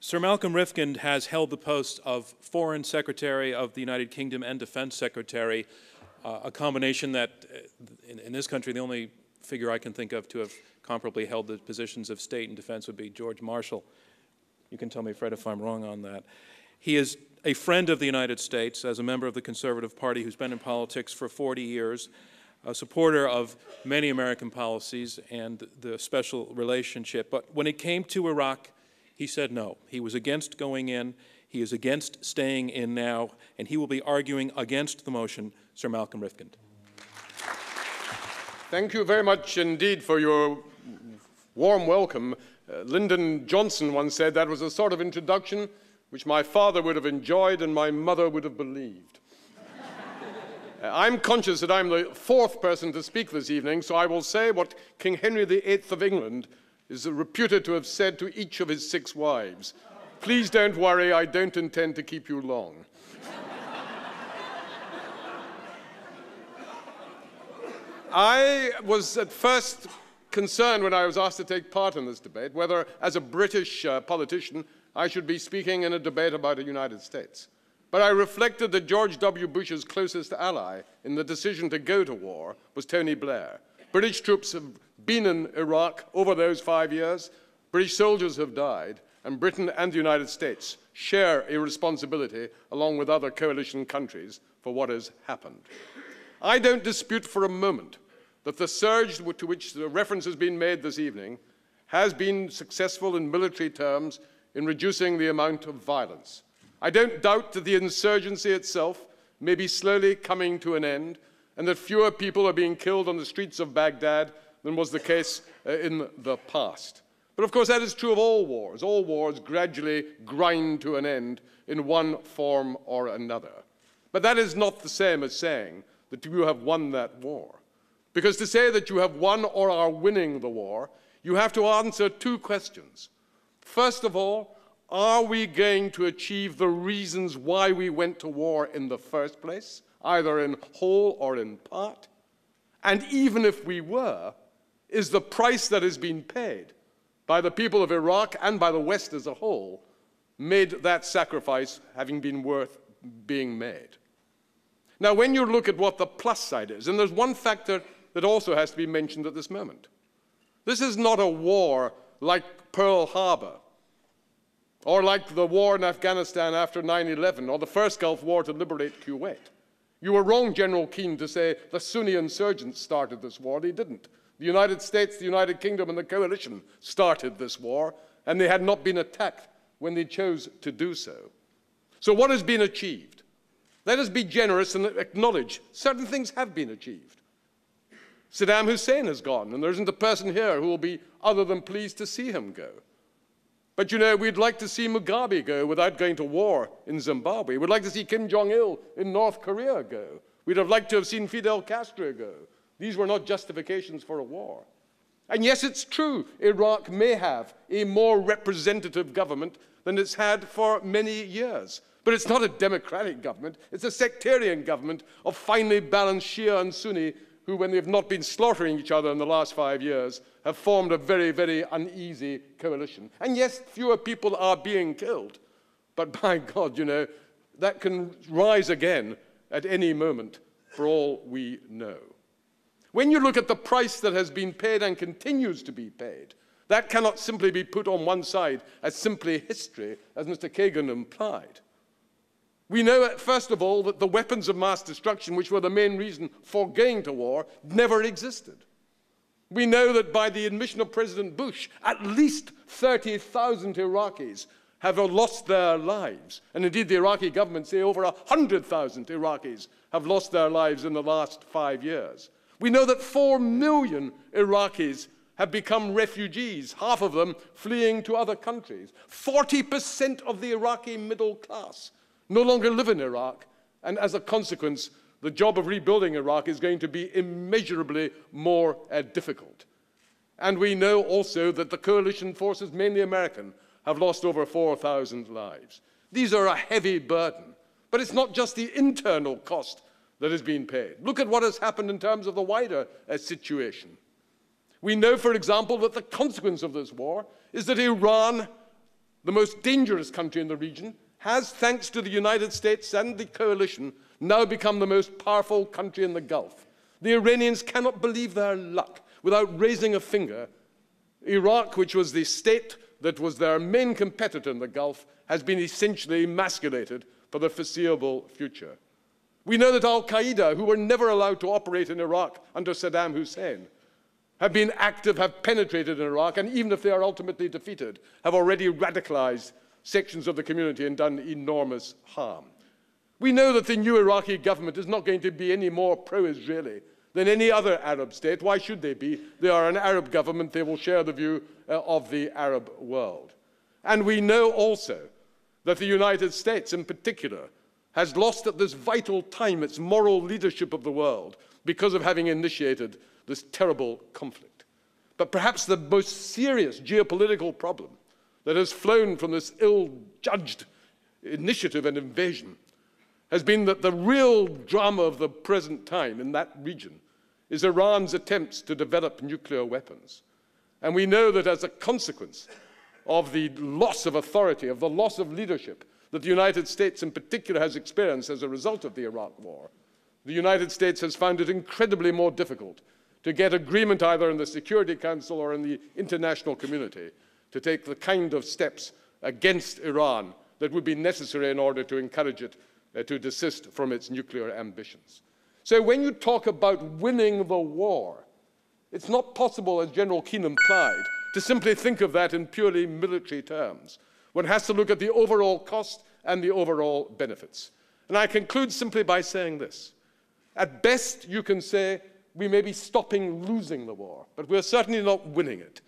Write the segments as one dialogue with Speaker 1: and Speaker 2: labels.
Speaker 1: Sir Malcolm Rifkind has held the post of Foreign Secretary of the United Kingdom and Defense Secretary, a combination that, in this country, the only figure I can think of to have comparably held the positions of state and defense would be George Marshall. You can tell me, Fred, if I'm wrong on that. He is a friend of the United States as a member of the Conservative Party who's been in politics for 40 years, a supporter of many American policies and the special relationship. But when it came to Iraq, he said no. He was against going in. He is against staying in now, and he will be arguing against the motion. Sir Malcolm Rifkind.
Speaker 2: Thank you very much indeed for your warm welcome. Lyndon Johnson once said that was a sort of introduction which my father would have enjoyed and my mother would have believed. I'm conscious that I'm the fourth person to speak this evening, so I will say what King Henry VIII of England is reputed to have said to each of his 6 wives. Please don't worry, I don't intend to keep you long. I was at first concerned when I was asked to take part in this debate whether, as a British politician, I should be speaking in a debate about the United States. But I reflected that George W. Bush's closest ally in the decision to go to war was Tony Blair. British troops have been in Iraq over those 5 years. British soldiers have died, and Britain and the United States share a responsibility, along with other coalition countries, for what has happened. I don't dispute for a moment that the surge to which the reference has been made this evening has been successful in military terms in reducing the amount of violence. I don't doubt that the insurgency itself may be slowly coming to an end and that fewer people are being killed on the streets of Baghdad than was the case in the past. But of course that is true of all wars. All wars gradually grind to an end in one form or another. But that is not the same as saying that you have won that war. Because to say that you have won or are winning the war, you have to answer 2 questions. First of all, are we going to achieve the reasons why we went to war in the first place, either in whole or in part? And even if we were, is the price that has been paid by the people of Iraq and by the West as a whole made that sacrifice having been worth being made? Now, when you look at what the plus side is, and there's one factor that also has to be mentioned at this moment. This is not a war like Pearl Harbor, or like the war in Afghanistan after 9/11, or the first Gulf War to liberate Kuwait. You were wrong, General Keane, to say the Sunni insurgents started this war. They didn't. The United States, the United Kingdom, and the coalition started this war, and they had not been attacked when they chose to do so. So what has been achieved? Let us be generous and acknowledge certain things have been achieved. Saddam Hussein has gone, and there isn't a person here who will be other than pleased to see him go. But, you know, we'd like to see Mugabe go without going to war in Zimbabwe. We'd like to see Kim Jong-il in North Korea go. We'd have liked to have seen Fidel Castro go. These were not justifications for a war. And yes, it's true, Iraq may have a more representative government than it's had for many years. But it's not a democratic government. It's a sectarian government of finely balanced Shia and Sunni who, when they've not been slaughtering each other in the last 5 years, have formed a very, very uneasy coalition. And yes, fewer people are being killed. But by God, you know, that can rise again at any moment, for all we know. When you look at the price that has been paid and continues to be paid, that cannot simply be put on one side as simply history, as Mr. Kagan implied. We know, first of all, that the weapons of mass destruction, which were the main reason for going to war, never existed. We know that by the admission of President Bush, at least 30,000 Iraqis have lost their lives. And indeed, the Iraqi government say over 100,000 Iraqis have lost their lives in the last 5 years. We know that 4 million Iraqis have become refugees, half of them fleeing to other countries. 40% of the Iraqi middle class no longer live in Iraq, and as a consequence, the job of rebuilding Iraq is going to be immeasurably more difficult. And we know also that the coalition forces, mainly American, have lost over 4,000 lives. These are a heavy burden, but it's not just the internal cost that has been paid. Look at what has happened in terms of the wider situation. We know, for example, that the consequence of this war is that Iran, the most dangerous country in the region, has, thanks to the United States and the coalition, now become the most powerful country in the Gulf. The Iranians cannot believe their luck. Without raising a finger, Iraq, which was the state that was their main competitor in the Gulf, has been essentially emasculated for the foreseeable future. We know that al-Qaeda, who were never allowed to operate in Iraq under Saddam Hussein, have been active, have penetrated in Iraq, and even if they are ultimately defeated, have already radicalized sections of the community and done enormous harm. We know that the new Iraqi government is not going to be any more pro-Israeli than any other Arab state. Why should they be? They are an Arab government. They will share the view of the Arab world. And we know also that the United States in particular has lost at this vital time its moral leadership of the world because of having initiated this terrible conflict. But perhaps the most serious geopolitical problem that has flown from this ill-judged initiative and invasion has been that the real drama of the present time in that region is Iran's attempts to develop nuclear weapons. And we know that as a consequence of the loss of authority, of the loss of leadership that the United States in particular has experienced as a result of the Iraq war, the United States has found it incredibly more difficult to get agreement either in the Security Council or in the international community to take the kind of steps against Iran that would be necessary in order to encourage it to desist from its nuclear ambitions. So when you talk about winning the war, it's not possible, as General Keane implied, to simply think of that in purely military terms. One has to look at the overall cost and the overall benefits. And I conclude simply by saying this. At best, you can say we may be stopping losing the war, but we're certainly not winning it.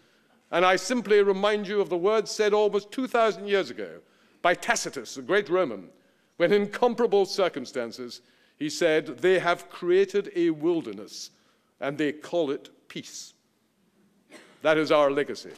Speaker 2: And I simply remind you of the words said almost 2,000 years ago by Tacitus, the great Roman, when in comparable circumstances he said, "They have created a wilderness and they call it peace." That is our legacy.